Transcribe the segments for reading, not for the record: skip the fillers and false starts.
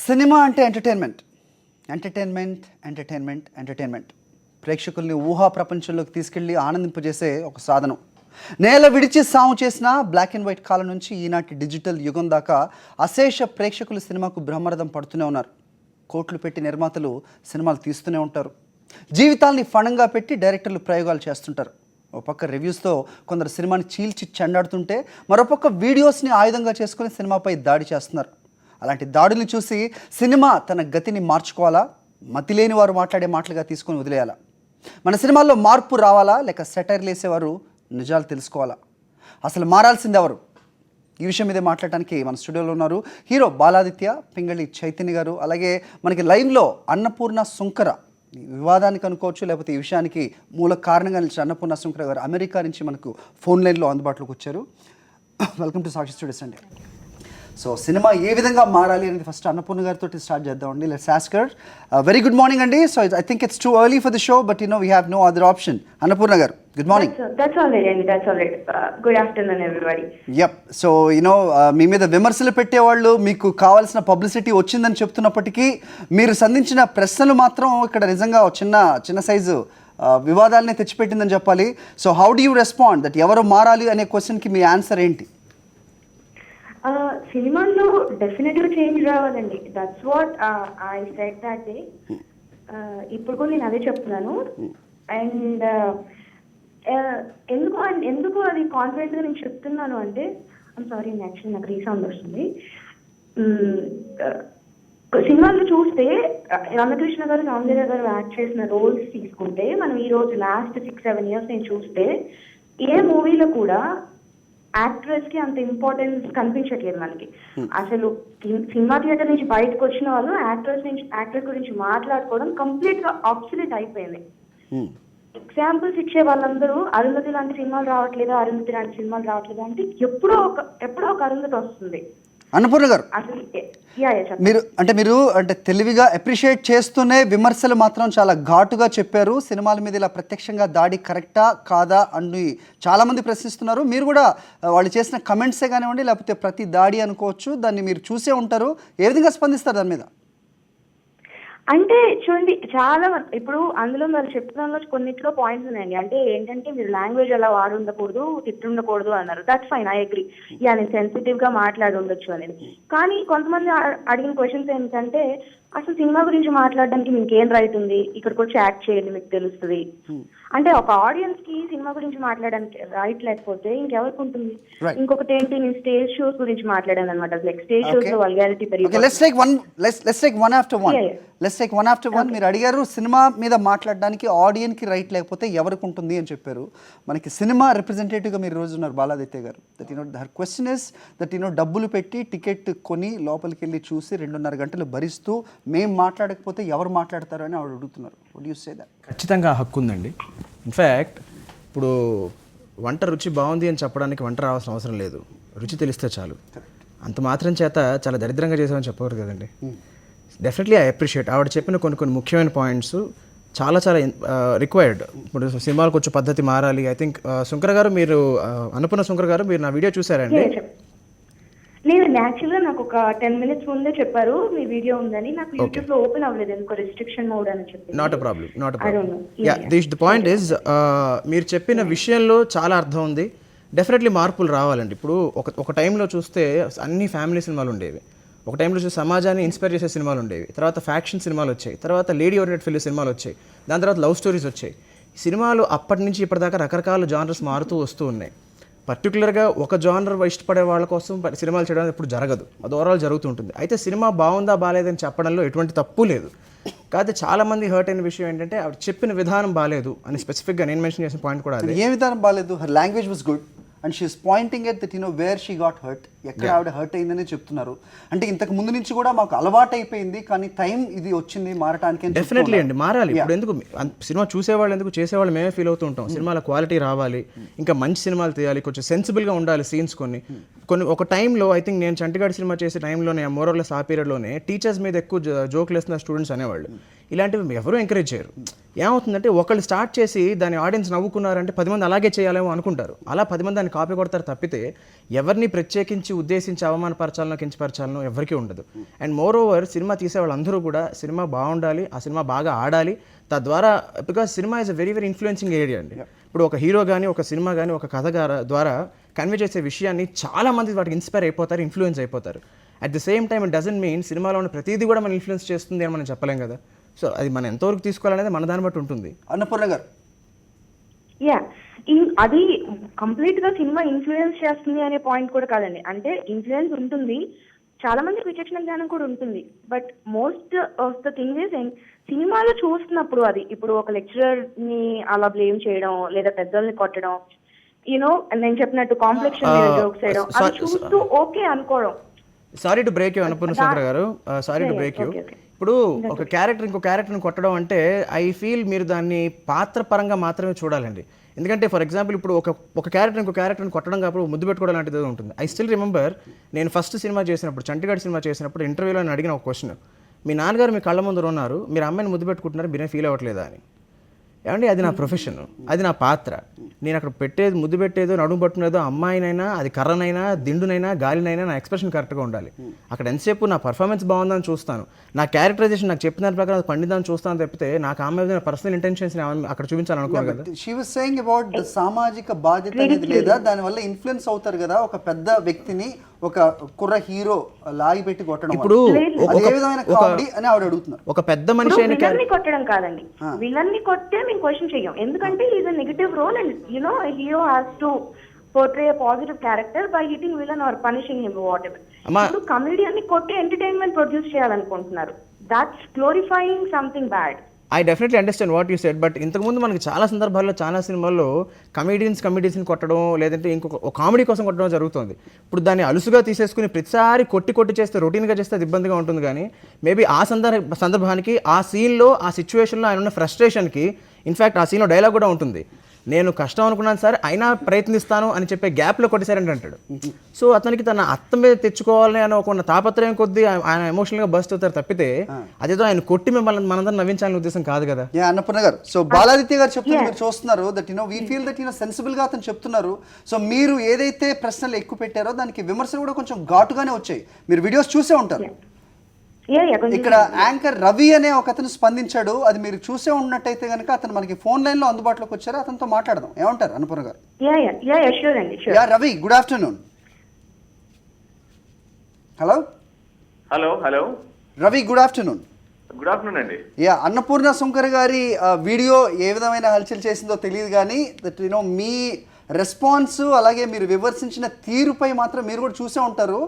Cinema అంటే entertainment ప్రేక్షకుల్ని ఊహా ప్రపంచంలోకి తీసుకెళ్లి ఆనందింపజేసే ఒక సాధనం. నేల విడిచి సాము చేసిన బ్లాక్ అండ్ వైట్ కాలం నుంచి ఈనాటి డిజిటల్ యుగం దాకా అశేష ప్రేక్షకులు సినిమాకు బ్రహ్మరథం పడుతూనే ఉన్నారు. కోట్లు పెట్టి నిర్మాతలు సినిమాలు తీస్తూనే ఉంటారు. జీవితాల్ని ఫణంగా పెట్టి డైరెక్టర్లు ప్రయోగాలు చేస్తుంటారు. ఒక పక్క రివ్యూస్తో కొందరు సినిమాని చీల్చి చెండాడుతుంటే మరోపక్క వీడియోస్ని ఆయుధంగా చేసుకుని సినిమాపై దాడి చేస్తున్నారు. అలాంటి దాడుల్ని చూసి సినిమా తన గతిని మార్చుకోవాలా, మతిలేని వారు మాట్లాడే మాటలుగా తీసుకొని వదిలేయాలా? మన సినిమాల్లో మార్పు రావాలా, లేక సెటైర్లు వేసేవారు నిజాలు తెలుసుకోవాలా? అసలు మారాల్సింది ఎవరు? ఈ విషయం మీదే మాట్లాడటానికి మన స్టూడియోలో ఉన్నారు హీరో బాలాదిత్య, పింగళి చైతన్య గారు. అలాగే మనకి లైవ్లో అన్నపూర్ణ సుంకర. ఈ వివాదానికి అనుకోవచ్చు, లేకపోతే ఈ విషయానికి మూల కారణంగా నిలిచిన అన్నపూర్ణ సుంకర గారు అమెరికా నుంచి మనకు ఫోన్ లైన్లో అందుబాటులోకి వచ్చారు. వెల్కమ్ టు సాక్షి స్టూడియోస్ అండి. సో సినిమా ఏ విధంగా మారాలి అనేది ఫస్ట్ అన్నపూర్ణ గారితో స్టార్ట్ చేద్దామండి. Let's ask her. Very good morning అండి. So I think it's too early for the show, but we have no other option. Annapurna గారు, good morning. That's all right, Andy. That's all right. Good afternoon, everybody. Yup. So మీ మీద విమర్శలు పెట్టేవాళ్ళు మీకు కావాల్సిన publicity వచ్చిందని చెప్తున్నప్పటికీ మీరు సంధించిన ప్రశ్నలు మాత్రం ఇక్కడ నిజంగా చిన్న సైజు వివాదాలనే తెచ్చిపెట్టిందని చెప్పాలి. So how do you respond that ఎవరు మారాలి అనే క్వశ్చన్కి మీ ఆన్సర్ ఏంటి? సినిమాల్లో డెఫినెట్ గా చేంజ్ రావాలండి. That's what I said that day. ఇప్పుడు కూడా నేను అదే చెప్తున్నాను. అండ్ ఎందుకు అది కాన్ఫిడెంట్ గా నేను చెప్తున్నాను అంటే, ఐమ్ సారీ, యాక్చువల్లీ నాకు రీసౌండ్ వస్తుంది. సినిమాల్లో చూస్తే రామకృష్ణ గారు, సౌందర్య గారు యాక్ట్ చేసిన రోల్స్ తీసుకుంటే, మనం ఈ రోజు లాస్ట్ 6-7 years నేను చూస్తే ఏ మూవీలో కూడా యాక్ట్రెస్ కి అంత ఇంపార్టెన్స్ కనిపించట్లేదు మనకి. అసలు సినిమా థియేటర్ నుంచి బయటకు వచ్చిన వాళ్ళు యాక్ట్రెస్ గురించి మాట్లాడుకోవడం కంప్లీట్ గా ఆబ్సొల్యూట్ అయిపోయింది. ఎగ్జాంపుల్స్ ఇచ్చే వాళ్ళందరూ అరుంధతి లాంటి సినిమాలు రావట్లేదు అంటే ఎప్పుడో ఒక అరుంధతి వస్తుంది. అన్నపూర్ణ గారు, మీరు తెలివిగా అప్రిషియేట్ చేస్తూనే విమర్శలు మాత్రం చాలా ఘాటుగా చెప్పారు. సినిమాల మీద ఇలా ప్రత్యక్షంగా దాడి కరెక్టా కాదా అని చాలామంది ప్రశ్నిస్తున్నారు. మీరు కూడా వాళ్ళు చేసిన కమెంట్సే కానివ్వండి, లేకపోతే ప్రతి దాడి అనుకోవచ్చు, దాన్ని మీరు చూసే ఉంటారు. ఏ విధంగా స్పందిస్తారు దాని మీద? అంటే చూడండి, చాలా ఇప్పుడు అందులో మరి చెప్తున్న కొన్నిట్లో పాయింట్స్ ఉన్నాయండి. అంటే ఏంటంటే, మీరు లాంగ్వేజ్ అలా వాడుండకూడదు, తిట్టుండకూడదు అన్నారు. That's fine, I agree. నేను సెన్సిటివ్ గా మాట్లాడి ఉండొచ్చు అనేది. కానీ కొంతమంది అడిగిన క్వశ్చన్స్ ఏంటంటే, అసలు సినిమా గురించి మాట్లాడడానికి మీకు ఏం రైట్ ఉంది, ఇక్కడికి వచ్చి యాక్ట్ చేయండి మీకు తెలుస్తుంది. అంటే ఒక ఆడియన్స్ కి సినిమా గురించి మాట్లాడడానికి రైట్ లేకపోతే ఇంకెవరికి ఉంటుంది? ఇంకొకటి ఏంటి, నేను స్టేజ్ షోస్ గురించి మాట్లాడాను అనమాట. లైక్ స్టేజ్ షోస్ లో వల్గారిటీ పెరిగి. Let's take one after one. మీరు అడిగారు సినిమా మీద మాట్లాడడానికి ఆడియన్స్ కి రైట్ లేకపోతే ఎవరికి ఉంటుంది అని చెప్పారు. మనకి సినిమా రిప్రజెంటేటివ్ గా మీరు రోజు ఉన్నారు బాలాదిత్య గారు. That her question is that డబ్బులు పెట్టి టికెట్ కొని లోపలికి వెళ్ళి చూసి 2.5 గంటలు భరిస్తూ మేము మాట్లాడకపోతే ఎవరు మాట్లాడతారు అని ఆవిడ అడుగుతున్నారు. What do you say that? ఖచ్చితంగా హక్కు ఉందండి. ఇన్ఫ్యాక్ట్ ఇప్పుడు వంట రుచి బాగుంది అని చెప్పడానికి వంట రావాల్సిన అవసరం లేదు, రుచి తెలిస్తే చాలు. అంత మాత్రం చేత చాలా దరిద్రంగా చేసామని చెప్పవరు కదండి. డెఫినెట్లీ ఐ అప్రిషియేట్ ఆవిడ చెప్పిన కొన్ని ముఖ్యమైన పాయింట్స్ చాలా రిక్వైర్డ్. ఇప్పుడు సినిమాలు కొంచెం పద్ధతి మారాలి. ఐ థింక్ సుంకర గారు, మీరు అన్నపూర్ణ సుంకర గారు, మీరు నా వీడియో చూసారండి? లేదు, యాక్చువల్గా నాకు ఒక 10 minutes ముందే చెప్పారు మీ వీడియో ఉందని. నాకు యూట్యూబ్ లో ఓపెన్ అవ్వలేదు, ఎందుకో రిస్ట్రిక్షన్ మోడ్ అని చెప్పి. Not a problem. The point is, మీరు చెప్పిన విషయంలో చాలా అర్థం ఉంది. డెఫినెట్లీ మార్పులు రావాలండి. ఇప్పుడు ఒక టైంలో చూస్తే అన్ని ఫ్యామిలీ సినిమాలు ఉండేవి. ఒక టైంలో చూస్తే సమాజాన్ని ఇన్స్పైర్ చేసే సినిమాలు ఉండేవి. తర్వాత ఫ్యాక్షన్ సినిమాలు వచ్చాయి. తర్వాత లేడీ ఓరియంటెడ్ ఫిల్మ్ సినిమాలు వచ్చాయి. దాని తర్వాత లవ్ స్టోరీస్ వచ్చాయి. సినిమాలు అప్పటి నుంచి ఇప్పటిదాకా రకరకాల జానర్స్ మారుతూ వస్తూ ఉన్నాయి. పర్టికులర్గా ఒక జానర్ ఇష్టపడే వాళ్ళ కోసం సినిమాలు చేయడం ఎప్పుడు జరగదు, అది ఓవరాల్ జరుగుతూ ఉంటుంది. అయితే సినిమా బాగుందా బాగాలేదని చెప్పడంలో ఎటువంటి తప్పు లేదు. కాకపోతే చాలామంది హర్ట్ అయిన విషయం ఏంటంటే, ఆవిడ చెప్పిన విధానం బాగాలేదు అని స్పెసిఫిక్గా నేను మెన్షన్ చేసిన పాయింట్ కూడా అదే. ఏ విధానం బాగాలేదు? Her language was good and she's pointing at that where she got hurt. ఎక్కడ ఆవిడ హర్ట్ అయిందని చెప్తున్నారు. అంటే ఇంతకు ముందు నుంచి కూడా మాకు అలవాటు అయిపోయింది, కానీ టైం ఇది వచ్చింది మారటానికి. డెఫినెట్లీ అండి, మారాలి. ఇప్పుడు ఎందుకు సినిమా చూసేవాళ్ళు, ఎందుకు చేసేవాళ్ళు మేమే ఫీల్ అవుతూ ఉంటాం. సినిమాల క్వాలిటీ రావాలి, ఇంకా మంచి సినిమాలు తీయాలి, కొంచెం సెన్సిబుల్గా ఉండాలి సీన్స్. కొన్ని ఒక టైంలో ఐ థింక్ నేను చంటిగాడి సినిమా చేసే టైంలోనే, మోరల్లెస్ ఆ పీరియడ్లోనే టీచర్స్ మీద ఎక్కువ జోకులు వేస్తున్న స్టూడెంట్స్ అనేవాళ్ళు. ఇలాంటివి ఎవరూ ఎంకరేజ్ చేయరు. ఏమవుతుందంటే ఒకళ్ళు స్టార్ట్ చేసి దాని ఆడియన్స్ నవ్వుకున్నారంటే 10 మంది అలాగే చేయాలేమో అనుకుంటారు. అలా 10 మంది దాన్ని కాపీ కొడతారు తప్పితే ఎవరిని ప్రత్యేకించి ఉద్దేశించి అవమానపరచాలనో కించపరచాలనో ఎవరికీ ఉండదు. అండ్ మోర్ ఓవర్ సినిమా తీసే వాళ్ళందరూ కూడా సినిమా బాగుండాలి, ఆ సినిమా బాగా ఆడాలి, తద్వారా because cinema is a very very influencing area అండి. ఇప్పుడు ఒక హీరో కానీ ఒక సినిమా కానీ ఒక కథ ద్వారా కన్వే చేసే విషయాన్ని చాలా మంది వాటికి ఇన్స్పైర్ అయిపోతారు, ఇన్ఫ్లుయెన్స్ అయిపోతారు. At the same time it doesn't mean సినిమాలో ఉన్న ప్రతిదీ కూడా మనం ఇన్ఫ్లుయెన్స్ చేస్తుంది అని మనం చెప్పలేం కదా. సో అది మనం ఎంతవరకు తీసుకోవాలనేది మన దాన్ని బట్టి ఉంటుంది. అన్నపూర్ణ గారు, యా అది కంప్లీట్ గా సినిమా ఇన్ఫ్లుయెన్స్ చేస్తుంది అనే పాయింట్ కూడా కాదండి. అంటే ఇన్ఫ్లుయెన్స్ ఉంటుంది, చాలా మందికి విచక్షణ జ్ఞానం కూడా ఉంటుంది. But most of the thing is సినిమాలో చూస్తున్నప్పుడు అది ఇప్పుడు ఒక లెక్చరర్ ని అలా బ్లేమ్ చేయడం లేదా పెద్దల్ని కొట్టడం, యూనో నేను చెప్పినట్టు కాంప్లెక్షన్ మీద జోక్స్ చేయడం, అది చూస్తూ ఓకే అనుకోవడం. Sorry to break you Annapurna Sundara గారు, సారీ టు బ్రేక్ యూ. ఇప్పుడు ఒక క్యారెక్టర్ ఇంకో క్యారెక్టర్ని కొట్టడం అంటే ఐ ఫీల్ మీరు దాన్ని పాత్ర పరంగా మాత్రమే చూడాలండి. ఎందుకంటే ఫర్ ఎగ్జాంపుల్ ఇప్పుడు ఒక క్యారెక్టర్ ఇంకో క్యారెక్టర్ని కొట్టడం కాబట్టి ముద్దు పెట్టుకోవడం లాంటిది ఉంటుంది. ఐ స్టిల్ రిమెంబర్ నేను ఫస్ట్ సినిమా చేసినప్పుడు, చంటిగాడి సినిమా చేసినప్పుడు ఇంటర్వ్యూలో నేను అడిగిన ఒక క్వశ్చన్, మీ నాన్నగారు మీ కళ్ళ ముందు ఉన్నారు, మీరు అమ్మాయిని ముద్దు పెట్టుకుంటున్నారు, మీరేం ఫీల్ అవ్వట్లేదా అని. ఏమండి అది నా ప్రొఫెషన్, అది నా పాత్ర. నేను అక్కడ పెట్టేది ముద్దు పెట్టేదో నడుము పట్టుకునేదో అమ్మాయినైనా అది కర్రనైనా దిండునైనా గాలినైనా నా ఎక్స్ప్రెషన్ కరెక్ట్గా ఉండాలి. అక్కడ ఎంతసేపు నా పర్ఫార్మెన్స్ బాగుందని చూస్తాను, నా క్యారెక్టరైజేషన్ నాకు చెప్పిన దాని ప్రకారం అది పండిద్దామని చూస్తాను తప్పితే నాకు ఆమె మీద పర్సనల్ ఇంటెన్షన్స్ అక్కడ చూపించాలని అనుకోను కదా. She was saying about the సామాజిక బాధ్యత అనేది లేదా, దానివల్ల ఇన్ఫ్లుయెన్స్ అవుతారు కదా ఒక పెద్ద వ్యక్తిని ఒక కుర్ర హీరో లాగి పెట్టి కొట్టడం. ఇప్పుడు ఏ విధమైన కామెడీ అని ఆవిడ అడుగుతున్నారు. ఒక పెద్ద మనిషి విలన్ ని కొట్టడం కాదండి, విలన్ ని కొట్టే మేము క్వశ్చన్ చెయ్యం, ఎందుకంటే is a negative role and you know hero has to portray a positive character by hitting villain or punishing him whatever. ఇప్పుడు కమెడియన్ ని కొట్టి ఎంటర్టైన్మెంట్ ప్రొడ్యూస్ చేయాలనుకుంటున్నారు, that's glorifying something bad. I definitely understand what you said. But ఇంతకుముందు మనకి చాలా సందర్భాల్లో చాలా సినిమాల్లో కమెడియన్స్ని కొట్టడం లేదంటే ఇంకొక కామెడీ కోసం కొట్టడం జరుగుతుంది. ఇప్పుడు దాన్ని అలుసుగా తీసేసుకుని ప్రతిసారి కొట్టి చేస్తే రొటీన్గా చేస్తే అది ఇబ్బందిగా ఉంటుంది. కానీ మేబీ ఆ సందర్భానికి ఆ సీన్లో ఆ సిచ్యువేషన్లో ఆయన ఉన్న ఫ్రస్ట్రేషన్కి ఇన్ఫ్యాక్ట్ ఆ సీన్లో డైలాగ్ కూడా ఉంటుంది, నేను కష్టం అనుకున్నాను సార్ అయినా ప్రయత్నిస్తాను అని చెప్పే గ్యాప్లో కొట్టేశారంటే అంటాడు. సో అతనికి తన అత్త మీద తెచ్చుకోవాలని అని ఒక తాపత్రయం కొద్దీ ఆయన ఎమోషనల్గా బస్ట్ అవుతారు తప్పితే అదేదో ఆయన కొట్టి మిమ్మల్ని మనందరం నవ్వించాలనే ఉద్దేశం కాదు కదా. అన్నపూర్ణ గారు, సో బాలాదిత్య గారు చెప్తున్నారు, మీరు చూస్తున్నారు that we feel that sensible గా అతను చెప్తున్నారు. సో మీరు ఏదైతే ప్రశ్నలు ఎక్కువ పెట్టారో దానికి విమర్శలు కూడా కొంచెం ఘాటుగానే వచ్చాయి, మీరు వీడియోస్ చూసే ఉంటారు. ఇక్కడ యాంకర్ రవి అనే ఒక అతను స్పందించాడు, అది మీరు చూసే ఉన్నట్టయితే కనుక అతను మనకి ఫోన్ లైన్ లో అందుబాటులోకి వచ్చారు, అతనితో మాట్లాడదాం. ఏమంటారు అన్నపూర్ణ గారు? Ravi, good afternoon. Hello hello Ravi, good afternoon. Good afternoon అండి. అన్నపూర్ణ సుంకర్ గారి వీడియో ఏ విధమైన హల్చల్ చేసిందో తెలియదు కానీ దట్ మీ రెస్పాన్స్ అలాగే మీరు విమర్శించిన తీరుపై మాత్రం మీరు కూడా చూసే ఉంటారు,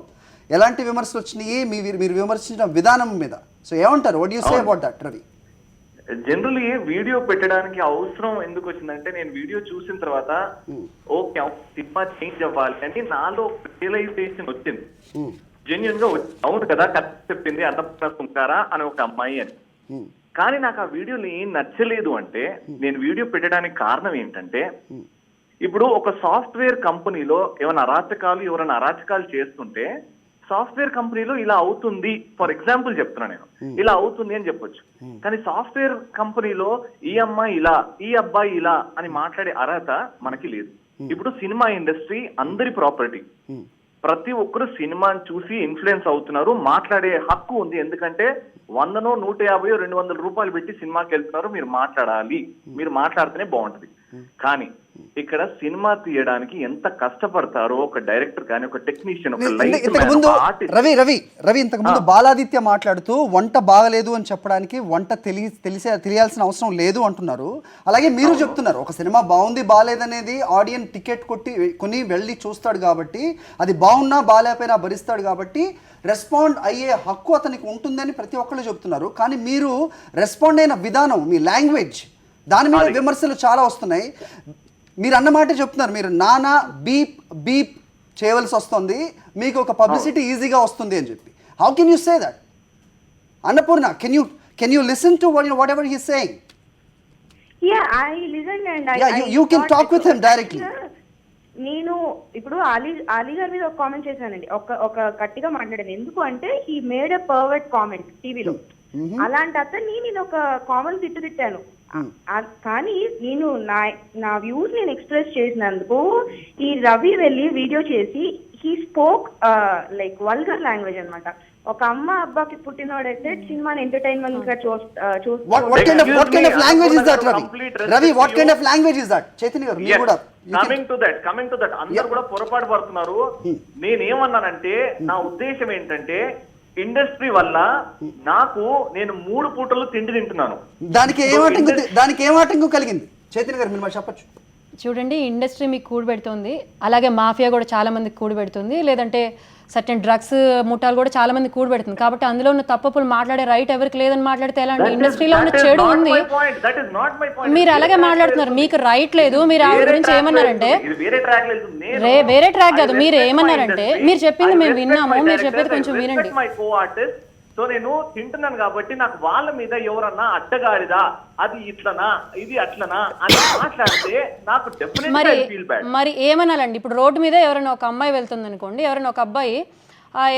ఎలాంటి విమర్శలు వచ్చినాయి మీరు విమర్శించిన విధానం మీద. సో ఏమంటారు, what you say about that Ravi? Generally video పెట్టడానికి అవసరం ఎందుకు వచ్చిందంటే నేను వీడియో చూసిన తర్వాత ఓకే సినిమా చేంజ్ అవ్వాలి అని నాలో రియలైజేషన్ వచ్చింది. జెన్యున్ గా అవును కదా కరెక్ట్ చెప్పింది అన్నపూర్ణ సుంకారా అని ఒక అమ్మాయి అని. కానీ నాకు ఆ వీడియోలో ఏం నచ్చలేదు అంటే నేను వీడియో పెట్టడానికి కారణం ఏంటంటే ఇప్పుడు ఒక సాఫ్ట్వేర్ కంపెనీలో ఎవరైనా అరాచకాలు చేస్తుంటే సాఫ్ట్వేర్ కంపెనీలో ఇలా అవుతుంది, ఫర్ ఎగ్జాంపుల్ చెప్తున్నా నేను, ఇలా అవుతుంది అని చెప్పొచ్చు. కానీ సాఫ్ట్వేర్ కంపెనీలో ఈ అమ్మాయి ఇలా ఈ అబ్బాయి ఇలా అని మాట్లాడే అర్హత మనకి లేదు. ఇప్పుడు సినిమా ఇండస్ట్రీ అందరి ప్రాపర్టీ, ప్రతి ఒక్కరు సినిమాని చూసి ఇన్ఫ్లుయెన్స్ అవుతున్నారు, మాట్లాడే హక్కు ఉంది. ఎందుకంటే 100, 150, 200 రూపాయలు పెట్టి సినిమాకి వెళ్తున్నారు, మీరు మాట్లాడాలి, మీరు మాట్లాడితేనే బాగుంటది. కానీ ఇక్కడ సినిమా తీయడానికి ఎంత కష్టపడతారో ఒక డైరెక్టర్ కానీ ఒక టెక్నీషియన్ రవి ఇంతకు ముందు బాలాదిత్య మాట్లాడుతూ వంట బాగలేదు అని చెప్పడానికి వంట తెలియాల్సిన అవసరం లేదు అంటున్నారు. అలాగే మీరు చెప్తున్నారు ఒక సినిమా బాగుంది బాగాలేదనేది ఆడియన్స్ టికెట్ కొని వెళ్ళి చూస్తాడు కాబట్టి, అది బాగున్నా బాగాలేకపోయినా భరిస్తాడు కాబట్టి రెస్పాండ్ అయ్యే హక్కు అతనికి ఉంటుందని ప్రతి ఒక్కళ్ళు చెప్తున్నారు. కానీ మీరు రెస్పాండ్ అయిన విధానం, మీ లాంగ్వేజ్, దాని మీద విమర్శలు చాలా వస్తున్నాయి. మీరు అన్నమాట చెప్తున్నారు, మీరు నానా బీప్ చేయవలసి వస్తుంది, మీకు ఒక పబ్లిసిటీ ఈజీగా వస్తుంది అని చెప్పి. How can you say that? Annapurna, can you listen to what ever he is saying? You can talk with him directly. నేను ఇప్పుడు అలీ గారి మీద ఒక కామెంట్ చేశానండి, ఒక గట్టిగా మాట్లాడాను. ఎందుకు అంటే he made a pervert comment టీవీలో. అలాంటి అతన్ని నేను ఒక కామన్ తిట్టాను. కానీ నేను నా వ్యూస్ నేను ఎక్స్ప్రెస్ చేసినందుకు ఈ రవి వెళ్ళి వీడియో చేసి he spoke like vulgar language అన్నమాట. ఒక అమ్మ అబ్బాకి పుట్టినోడైతే సినిమాని ఎంటర్టైన్మెంట్ గా what kind of language is that, Ravi? What kind of language is that? Chaitanya గారు మీరు కూడా కమింగ్ టు దట్ అందరూ కూడా పొరపాటు పడుతున్నారు. నేనేమన్నానంటే నా ఉద్దేశం ఏంటంటే ఇండస్ట్రీ వల్ల నేను 3 పూటలు తిండి తింటున్నాను. దానికి ఏం ఆటంకం కలిగింది చైతన్య గారు, మీరు చెప్పచ్చు. చూడండి, ఇండస్ట్రీ మీకు కూడబెడుతుంది, అలాగే మాఫియా కూడా చాలా మందికి కూడబెడుతుంది, లేదంటే సర్టెన్ డ్రగ్స్ ముఠాలు కూడా చాలా మంది కూడబెడుతుంది. కాబట్టి అందులో ఉన్న తప్పులు మాట్లాడే రైట్ ఎవరికి లేదని మాట్లాడితే ఎలా అండి? ఇండస్ట్రీలో ఉన్న చెడు ఉంది, మీరు అలాగే మాట్లాడుతున్నారు, మీకు రైట్ లేదు. మీరు ఆవిడ గురించి ఏమన్నారంటే వేరే ట్రాక్ కాదు, మీరు ఏమన్నారంటే మీరు చెప్పింది మేము విన్నాము, మీరు చెప్పేది కొంచెం వినండి. సో నేను తింటున్నాను కాబట్టి నాకు వాళ్ళ మీద ఎవరన్నా అడ్డగాడిదా, అది ఇట్లనా ఇది అట్లనా అని మాట్లాడితే నాకు డెఫినెట్లీ ఐ ఫీల్ బ్యాడ్. మరి ఏమనాలండి? ఇప్పుడు రోడ్డు మీద ఎవరైనా ఒక అమ్మాయి వెళ్తుంది అనుకోండి, ఎవరైనా ఒక అబ్బాయి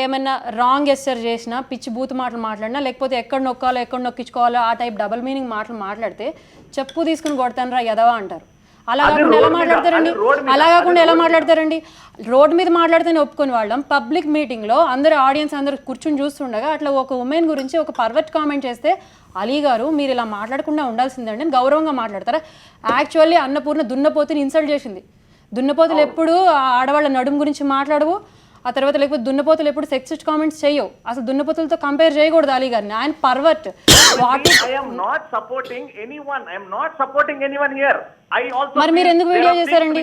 ఏమైనా రాంగ్ గెస్చర్ చేసినా, పిచ్చి బూత్ మాటలు మాట్లాడినా, లేకపోతే ఎక్కడ నొక్కాలో ఎక్కడ నొక్కించుకోవాలో ఆ టైప్ డబుల్ మీనింగ్ మాటలు మాట్లాడితే చెప్పు తీసుకుని కొడతాను రా ఎదవా అంటారు. అలా కాకుండా ఎలా మాట్లాడతారండి? రోడ్ మీద మాట్లాడితేనే ఒప్పుకొని వాళ్ళం, పబ్లిక్ మీటింగ్లో అందరు ఆడియన్స్ అందరూ కూర్చుని చూస్తుండగా అట్లా ఒక ఉమెన్ గురించి ఒక పర్వర్ట్ కామెంట్ చేస్తే అలీ గారు మీరు ఇలా మాట్లాడకుండా ఉండాల్సిందండి అని గౌరవంగా మాట్లాడతారా? యాక్చువల్లీ అన్నపూర్ణ దున్నపోతుని ఇన్సల్ట్ చేసింది. దున్నపోతులు ఎప్పుడు ఆడవాళ్ళ నడుము గురించి మాట్లాడవు, ఆ తర్వాత లేకపోతే దున్నపోతులు ఎప్పుడు సెక్సిస్ట్ కామెంట్స్ చేయవు. అసలు దున్నపోతులతో కంపేర్ చేయకూడదు అలీ గారిని, ఆయన పర్వర్ట్. మరి మీరు ఎందుకు వీడియో చేశారండి?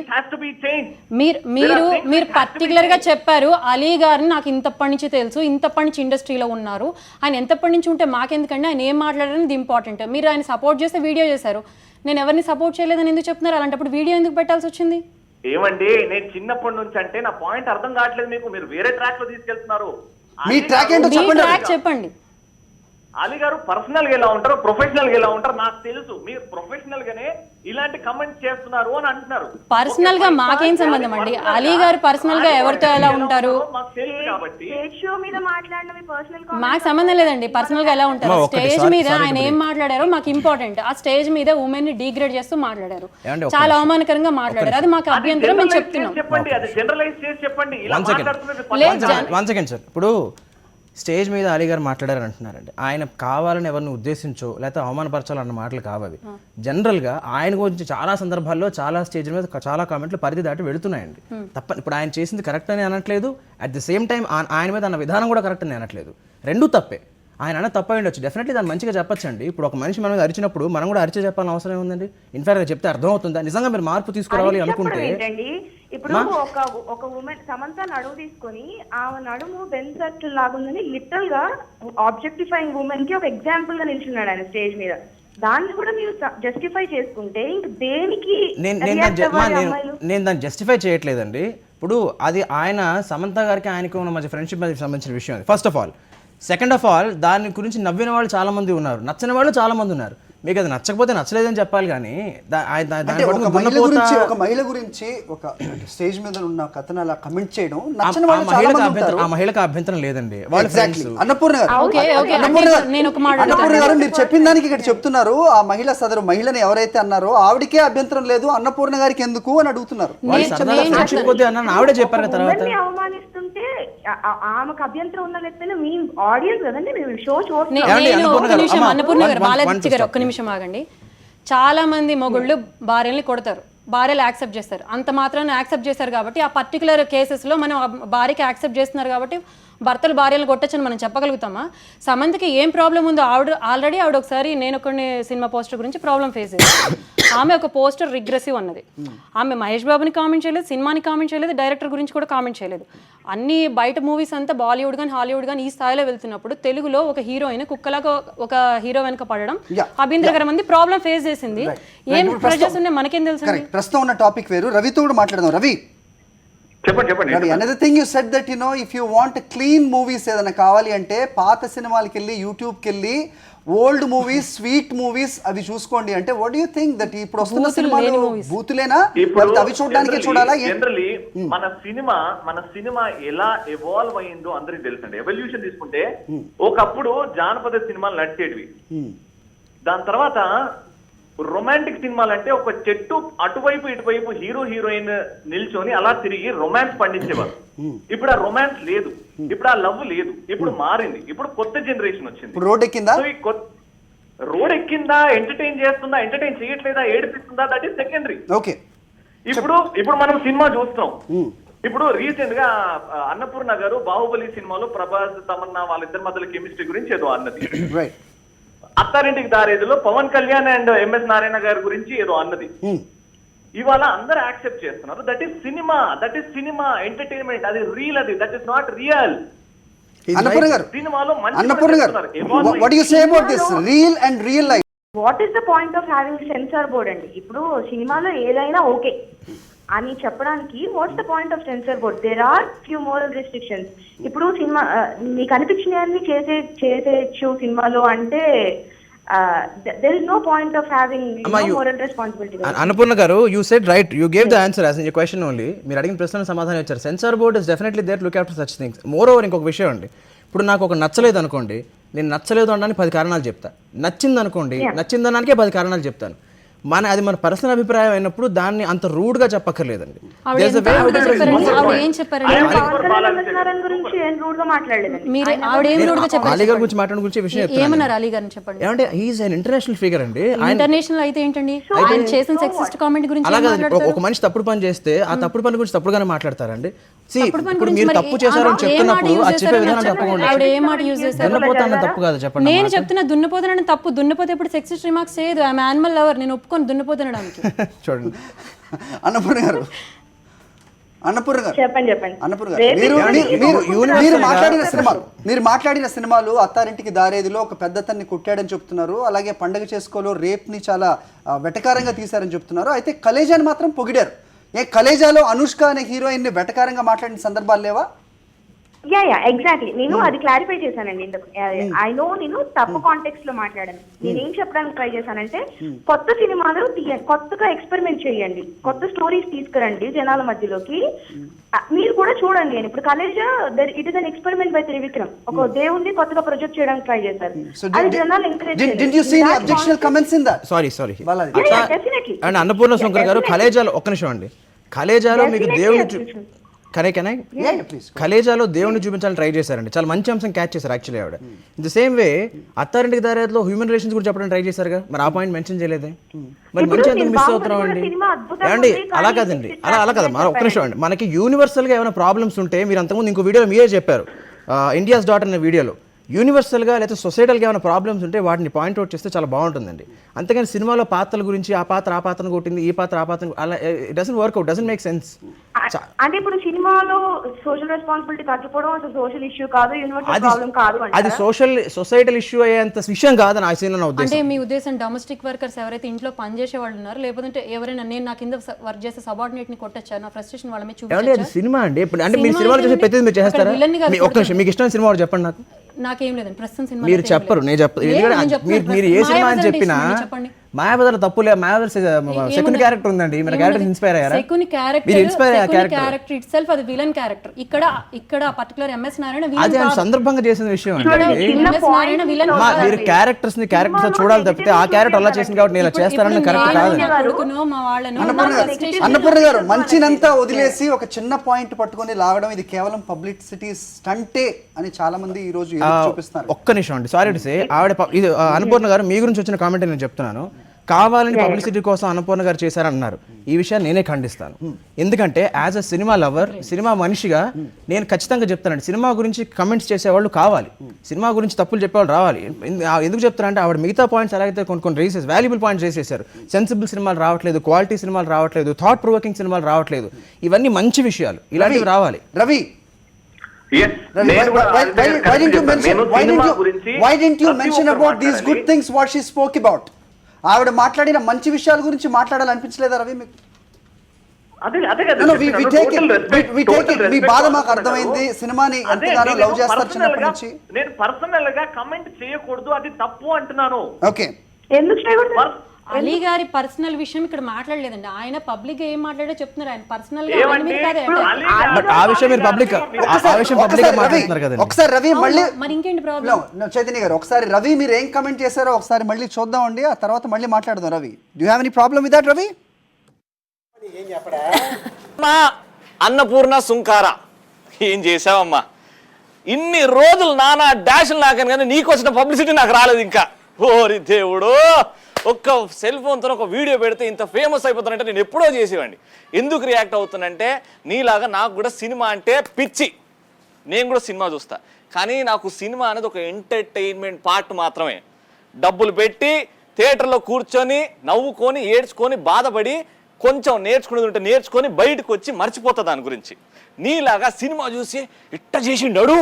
మీరు పర్టికులర్ గా చెప్పారు అలీ గారిని నాకు ఇంతప్పటి నుంచి తెలుసు, ఇంతప్పటి నుంచి ఇండస్ట్రీలో ఉన్నారు, ఆయన ఎంతప్పటి నుంచి ఉంటే మాకెందుకండి, ఆయన ఏం మాట్లాడారని ఇంపార్టెంట్. మీరు ఆయన సపోర్ట్ చేస్తే వీడియో చేశారు, నేను ఎవరిని సపోర్ట్ చేయలేదని ఎందుకు చెప్తున్నారు? అలాంటప్పుడు వీడియో ఎందుకు పెట్టాల్సి వచ్చింది? ఏమండి నేను చిన్నప్పటి నుంచి అంటే నా పాయింట్ అర్థం కావట్లేదు మీకు, మీరు వేరే ట్రాక్ లో తీసుకెళ్తున్నారు. మీ ట్రాక్ ఏంటో చెప్పండి. అలీ గారు పర్సనల్ గా ఎలా ఉంటారు, ప్రొఫెషనల్ గా ఎలా ఉంటారు నాకు తెలుసు. మీరు ప్రొఫెషనల్ గానే ఇలాంటి కమెంట్ చేస్తున్నారు అని అంటున్నారు. పర్సనల్ గా మాకేం సంబంధం అండి? అలీ గారు పర్సనల్ గా ఎవరితో ఎలా ఉంటారు మాకు సంబంధం లేదండి. పర్సనల్ గా ఎలా ఉంటారు స్టేజ్ మీద ఆయన ఏం మాట్లాడారో మాకు ఇంపార్టెంట్. ఆ స్టేజ్ మీద ఉమెన్ ని డిగ్రేడ్ చేస్తూ మాట్లాడారు, చాలా అవమానకరంగా మాట్లాడారు, అది మాకు అభ్యంతరం. మేము చెప్తున్నాం. ఇప్పుడు స్టేజ్ మీద అలీ గారు మాట్లాడారని అంటున్నారండి, ఆయన కావాలని ఎవరిని ఉద్దేశించో లేకపోతే అవమానపరచాలన్న మాటలు కావవి. జనరల్గా ఆయన గురించి చాలా సందర్భాల్లో చాలా స్టేజ్ మీద చాలా కామెంట్లు పరిధి దాటి వెళుతున్నాయండి. ఇప్పుడు ఆయన చేసింది కరెక్ట్ అని అనట్లేదు, అట్ ది సేమ్ టైం ఆయన మీద అన్న విధానం కూడా కరెక్ట్ అని అనట్లేదు, రెండూ తప్పే. ఆయన అన్న తప్ప ఉండొచ్చు, డెఫినెట్లీ దాన్ని మంచిగా చెప్పచ్చండి. ఇప్పుడు ఒక మనిషి మన మీద అరిచినప్పుడు మనం కూడా అరిచే చెప్పాలని అవసరం ఏముందండి? ఇన్ఫాక్ట్ చెప్తే అర్థం అవుతుందా? నిజంగా మీరు మార్పు తీసుకురావాలి అనుకుంటే ఇప్పుడు ఒక ఉమెన్ సమంత నడుము తీసుకొని ఆమె నడుము బెన్ సర్కిల్ లాగుందని లిటరల్ గా ఆబ్జెక్టిఫైయింగ్ ఉమెన్ కి ఒక ఎగ్జాంపుల్ గా నిల్చున్నాడు ఆయన స్టేజ్ మీద. దాన్ని కూడా మీరు జస్టిఫై చేసుకుంటే ఇంక దేనికి నేను దాన్ని జస్టిఫై చేయట్లేదండి. ఇప్పుడు అది ఆయన సమంత గారికి ఆయనకి ఉన్న మధ్య ఫ్రెండ్షిప్ సంబంధించిన విషయం అది first of all. Second of all దాని గురించి నవ్విన వాళ్ళు చాలా మంది ఉన్నారు, నచ్చని వాళ్ళు చాలా మంది ఉన్నారు. మీకు అది నచ్చకపోతే నచ్చలేదని చెప్పాలి కానీ ఒక మహిళ గురించి ఒక స్టేజ్ మీద ఉన్న కథను అలా కమెంట్ చేయడం ఆ మహిళకు అభ్యంతరం లేదండి. అన్నపూర్ణ గారు మీరు చెప్పిన దానికి ఇక్కడ చెప్తున్నారు, ఆ మహిళ సదరు మహిళని ఎవరైతే అన్నారో ఆవిడకే అభ్యంతరం లేదు, అన్నపూర్ణ గారికి ఎందుకు అని అడుగుతున్నారు. ఆవిడే చెప్పారు తర్వాత అవమానిస్తుంటే ఆమెకు అభ్యంతరం ఉన్న వ్యక్తిని మీ ఆడియన్స్ కదండి, మీరు షో అన్నపూర్ణ గారు బాలాజీ గారు ఒక్క నిమిషం ఆగండి. చాలా మంది మొగుళ్ళు భార్యల్ని కొడతారు, భార్యలు యాక్సెప్ట్ చేస్తారు. అంత మాత్రాన్ని యాక్సెప్ట్ చేస్తారు కాబట్టి ఆ పర్టికులర్ కేసెస్లో మనం భార్యకి యాక్సెప్ట్ చేస్తున్నారు కాబట్టి భర్తలు భార్యలు కొట్టచ్చని మనం చెప్పగలుగుతామా? సమంతకి ఏం ప్రాబ్లం ఉందో ఆల్రెడీ ఆవిడ ఒకసారి నేను కొన్ని సినిమా పోస్టర్ గురించి ప్రాబ్లం ఫేస్ చేశాను. ఆమె ఒక పోస్టర్ రిగ్రెసివ్ అన్నది, ఆమె మహేష్ బాబుని కామెంట్ చేయలేదు, సినిమాని కామెంట్ చేయలేదు, డైరెక్టర్ గురించి కూడా కామెంట్ చేయలేదు. అన్ని బయట మూవీస్ అంతా బాలీవుడ్ కానీ హాలీవుడ్ కానీ ఈ స్థాయిలో వెళ్తున్నప్పుడు తెలుగులో ఒక హీరోయిన్ కుక్కలాగా ఒక హీరో వెనక పడడం అభ్యంతరకరం మంది ప్రాబ్లం ఫేస్ చేసింది. ఏం ప్రెజర్స్ ఉన్నాయి మనకేం తెలుసు. ప్రస్తుతం ఉన్న టాపిక్ వేరు, రవితో కూడా మాట్లాడదాం. రవి, చెప్పండి Ravi, another thing you said that if you want clean movies ఏదైనా కావాలి అంటే పాత సినిమాలకి వెళ్ళి యూట్యూబ్కి వెళ్ళి ఓల్డ్ మూవీస్ స్వీట్ మూవీస్ అవి చూసుకోండి అంటే వాట్ యూ థింక్ దట్ ఇప్పుడు వస్తున్న బూతులు సినిమాలు లేని movies. బూతులేనా ఇప్పుడు లేకపోతే అవి చూడడానికి చూడాలా జనరలీ మన సినిమా ఎలా ఎవాల్వ్ అయ్యిందో అందరికి తెలుసండి. ఎవల్యూషన్ తీసుకుంటే ఒకప్పుడు జానపద సినిమాలు నడిచేటివి, దాని తర్వాత రొమాంటిక్ సినిమాలు అంటే ఒక చెట్టు అటువైపు ఇటువైపు హీరో హీరోయిన్ నిల్చొని అలా తిరిగి రొమాన్స్ పండించేవారు. ఇప్పుడు ఆ రొమాన్స్ లేదు, ఇప్పుడు ఆ లవ్ లేదు, ఇప్పుడు మారింది. ఇప్పుడు కొత్త జనరేషన్ వచ్చింది. రోడ్ ఎక్కిందా? రోడ్ ఎక్కిందా, ఎంటర్టైన్ చేస్తుందా, ఎంటర్టైన్ చేయట్లేదా, ఏడిపిస్తుందా, దట్ ఈస్ సెకండరీ. ఓకే, ఇప్పుడు మనం సినిమా చూస్తాం. ఇప్పుడు రీసెంట్ గా అన్నపూర్ణ గారు బాహుబలి సినిమాలో ప్రభాస్ తమన్నా వాళ్ళిద్దరి మధ్యలో కెమిస్ట్రీ గురించి ఏదో అన్నది. రైట్. అత్తారింటికి దారేదిలో పవన్ కళ్యాణ్ అండ్ ఎంఎస్ నారాయణ గారి గురించి ఏదో అన్నది. ఇవాళ అందరూ యాక్సెప్ట్ చేస్తున్నారు. That is cinema entertainment. అది real, that is not real. Annapurna గారు, సినిమాలో what do you say about this real and real life? What is the point of having censor board అండి? ఇప్పుడు సినిమాలో ఏదైనా ఓకే అని చెప్పడానికి what's the point of censor board? There are few moral restrictions. ఇప్పుడు సినిమా మీకు అనిపించినవన్నీ చేసేచ్చు సినిమాలో అంటే there is no point of having moral responsibility. Annapurna గారు, you said right, you gave the answer as in your question only. మీరు అడిగిన ప్రశ్నకు సమాధానం ఇచ్చారు. Censor board is definitely there look after such things. Moreover ఇంకొక విషయం అండి, ఇప్పుడు నాకు ఒక నచ్చలేదు అనుకోండి, నేను నచ్చలేదు అనడానికి 10 కారణాలు చెప్తా. నచ్చింది అనుకోండి, నచ్చిందనడానికే 10 కారణాలు చెప్తాను. అది మన పర్సనల్ అభిప్రాయం అయినప్పుడు దాన్ని అంత రూడ్ గా చెప్పక్కర్లేదండి. అలీగారి గురించి మాట్లాడిన గురించి విషయం ఏమంటే హీఈస్ అన్ ఇంటర్నేషనల్ ఫిగర్ అండి. ఇంటర్నేషనల్ అయితే ఏంటండి, ఆయన చేసిన సెక్సిస్ట్ కామెంట్ గురించి అలాగే ఒక మనిషి తప్పుడు పని చేస్తే ఆ తప్పుడు పని గురించి తప్పుగానే మాట్లాడతారండి. ఇప్పుడు మీరు తప్పు చేశారని చెప్తున్నప్పుడు ఆ చెప్పే విధానం తప్పకుండా తప్పు కాదు చెప్పండి. నేను చెప్తున్నా దున్నపోతున్నాను తప్పు. దున్నపోతే ఇప్పుడు సెక్సిస్ట్ రిమార్క్స్ చేయదు. ఐఎమ్ యానిమల్ లవర్, నేను ఒప్పుకొని దున్నపోతున్నాడానికి. చూడండి అన్నపూర్ణ గారు, చెప్పండి. అన్నపూర్ణ గారు, మీరు మాట్లాడిన సినిమాలు అత్తారింటికి దారేదిలో ఒక పెద్దతన్ని కొట్టాడని చెప్తున్నారు, అలాగే పండగ చేసుకోలో రేప్ ని చాలా వెటకారంగా తీశారని చెప్తున్నారు. అయితే కలేజాని మాత్రం పొగిడారు. కలేజాలో అనుష్క అనే హీరోయిన్ ని వెటకారంగా మాట్లాడిన సందర్భాలు లేవా? యా ఎగ్జాక్ట్లీ, నేను అది క్లారిఫై చేశానండి ఇంతకు. ఐ నో నేను తప్పు కాంటెక్స్ట్ లో మాట్లాడాను. నేనేం చెప్పడానికి ట్రై చేశానంటే, కొత్త సినిమాలు కొత్తగా ఎక్స్పెరిమెంట్ చేయండి, కొత్త స్టోరీస్ తీసుకురండి జనాల మధ్యలోకి. మీరు కూడా చూడండి అని. ఇప్పుడు Khaleja it is an experiment by Trivikram. ఒక దేవుణ్ణి కొత్తగా ప్రొజెక్ట్ చేయడానికి ట్రై చేశారు. అది జనాలు ఎంకరేజ్ అండ్ అన్నపూర్ణ శంకర్ గారు, కలేజాలో ఒక్క నిమిషం అండి, కలేజాలో మీకు దేవుని కలేజాలో దేవుని చూపించాలని ట్రై చేశారండి. చాలా మంచి అంశం క్యాచ్ చేశారు యాక్చువల్లీ ఆవిడ. ఇన్ ద సేమ్ వే అత్తారింటికి దారేదిలో హ్యూమన్ రిలేషన్స్ గురించి చెప్పడానికి ట్రై చేశారుగా, మరి ఆ పాయింట్ మెన్షన్ చేయలేదే. మరి మంచి ఎందుకు మిస్ అవుతున్నాం అండి? ఏమండి అలా కాదండి, అలా కదా. మరి ఒక్క నిమిషం అండి, మనకి యూనివర్సల్గా ఏమైనా ప్రాబ్లమ్స్ ఉంటే, మీరు అంతకుముందు ఇంకో వీడియోలో మీరే చెప్పారు, ఇండియాస్ డాటర్ అనే వీడియోలో, యూనివర్సల్గా లేదా సొసైటల్గా ఏమైనా ప్రాబ్లమ్స్ ఉంటే వాటిని పాయింట్అవుట్ చేస్తే చాలా బాగుంటుందండి. అంతేగాని సినిమాలో పాత్రల గురించి ఆ పాత్ర ఆ పాత్రను కొట్టింది, ఈ పాత్ర ఆ పాత్ర, అలా it doesn't work out, doesn't make sense. అంటే ఇప్పుడు సినిమాలో సోషల్ రెస్పాన్సిబిలిటీ తగ్గిపోవడం అసలు సోషల్ ఇష్యూ కాదు, యూనివర్సల్ ప్రాబ్లం కాదు. అది సొసైటల్ ఇష్యూ అయ్యేంత విషయం కాదని ఆ సీన్ నా ఉద్దేశం. అంటే మీ ఉద్దేశం డొమెస్టిక్ వర్కర్స్ ఎవరైతే ఇంట్లో పనిచేసే వాళ్ళు ఉన్నారు, లేకపోతే ఎవరైనా నేను నా కింద వర్క్ చేసే సబార్డినేట్ ని కొట్టొచ్చా, నా ఫ్రస్ట్రేషన్ వాళ్ళ మీద చూపించొచ్చా? అది సినిమా అండి. అంటే మీరు సినిమాలో చేసే ప్రతిదీ మీరు చేస్తారా? ఒక్క నిమిషం, మీకు ఇష్టమైన సినిమా చెప్పండి నాకు. నాకేం లేదండి ప్రస్తుతం సినిమా. మీరు చెప్పరు, నేను చెప్తాను. మీరు ఏ సినిమా అని చెప్పినా మాయాబజార్ తప్పులే. మాయాబజార్ శకుని క్యారెక్టర్ ఉందండి, మీరు క్యారెక్టర్ ఇన్స్పైర్ అయ్యారా? శకుని క్యారెక్టర్ ఇట్ సెల్ఫ్ అది విలన్ క్యారెక్టర్. ఇక్కడ పర్టిక్యులర్ ఎంఎస్ నారాయణ అది సందర్భంగా చేసిన విషయం అండి. మీరు క్యారెక్టర్స్ ని క్యారెక్టర్స్ చూడాలి తప్పితే ఆ క్యారెక్టర్ అలా చేసింది కాబట్టి నేను చేస్తానని కరెక్ట్ కాదు. అన్నపూర్ణ గారు, మంచినంతా వదిలేసి ఒక చిన్న పాయింట్ పట్టుకొని లాగడం ఇది కేవలం పబ్లిసిటీ స్టంటే అని చాలా మంది ఈ రోజు చూపిస్తున్నారు. ఒక్క నిమిషం అండి, సారీ టు సే, ఆవిడ ఇది అన్నపూర్ణ గారు మీ గురించి వచ్చిన కామెంట్ నేను చెప్తున్నాను. కావాలని పబ్లిసిటీ కోసం అన్నపూర్ణ గారు చేశారన్నారు. ఈ విషయాన్ని నేనే ఖండిస్తాను. ఎందుకంటే as a cinema lover, cinema మనిషిగా నేను ఖచ్చితంగా చెప్తానండి, సినిమా గురించి కమెంట్స్ చేసేవాళ్ళు కావాలి, సినిమా గురించి తప్పులు చెప్పేవాళ్ళు రావాలి. ఎందుకు చెప్తారంటే ఆవిడ మిగతా పాయింట్స్ ఎలాగైతే కొన్ని రేసెస్ వాల్యుబుల్ పాయింట్స్ చేసేసారు. సెన్సిబుల్ సినిమాలు రావట్లేదు, క్వాలిటీ సినిమాలు రావట్లేదు, థాట్ ప్రొవోకింగ్ సినిమాలు రావట్లేదు. ఇవన్నీ మంచి విషయాలు, ఇలాంటివి రావాలి. Ravi, why didn't you mention about these good things what she spoke about? ఆవిడ మాట్లాడిన మంచి విషయాల గురించి మాట్లాడాలనిపించలేదా రవి మీకు? అదే అదే కదా No, we చెప్పినాను. take it. Total respect, We take total it. Me respect బాధ మాకు అంటున్నారు. అర్థమైంది. సినిమాని అదే ఎంతగానో నేనేమో లవ్ చేస్తారు personal చిన్నప్పటి గా- నుంచి. నేను పర్సనల్ గా కమెంట్ చేయకూడదు, అది తప్పు అంటున్నాను. ఓకే, ఎందుకు చేయకూడదు? అలీ గారి పర్సనల్ విషయం ఇక్కడ మాట్లాడలేదండి. ఆయన పబ్లిక్ గా ఏం మాట్లాడారో చెప్తున్నారు. ఆయన పర్సనల్ గా ఆయన ఏమంటే మీద కాదే ఇప్పుడు attack. అలీ గారు- బట్ ఆ విషయం మీరు పబ్లిక్ ఆ విషయం పబ్లిక్ గా మాట్లాడుతున్నారు కదండి. ఒకసారి రవి మళ్ళీ మరి ఇంకేంటి ప్రాబ్లం? చైతన్య గారు ఒకసారి రవి మీరు ఏం కమెంట్ చేశారో ఒకసారి మళ్ళీ చూద్దామండి, ఆ తర్వాత మళ్ళీ మాట్లాడదాం. Ravi, do have any problem with that Ravi? మా అన్నపూర్ణ సుంకార ఏం చేసావమ్మా? ఇన్ని రోజులు నానా డాష్లు నాకని కానీ నీకు వచ్చిన పబ్లిసిటీ నాకు రాలేదు ఇంకా. ఓరి దేవుడు, ఒక్క సెల్ ఫోన్తో ఒక వీడియో పెడితే ఇంత ఫేమస్ అయిపోతానంటే నేను ఎప్పుడో చేసేవాడిని. ఎందుకు రియాక్ట్ అవుతానంటే నీలాగా నాకు కూడా సినిమా అంటే పిచ్చి, నేను కూడా సినిమా చూస్తా. కానీ నాకు సినిమా అనేది ఒక ఎంటర్టైన్మెంట్ పార్ట్ మాత్రమే. డబ్బులు పెట్టి థియేటర్లో కూర్చొని నవ్వుకొని ఏడ్చుకొని బాధపడి కొంచెం నేర్చుకునేది ఉంటే నేర్చుకొని బయటకు వచ్చి మర్చిపోతా దాని గురించి. నీలాగా సినిమా చూసి ఇట్ట చేసిండాడు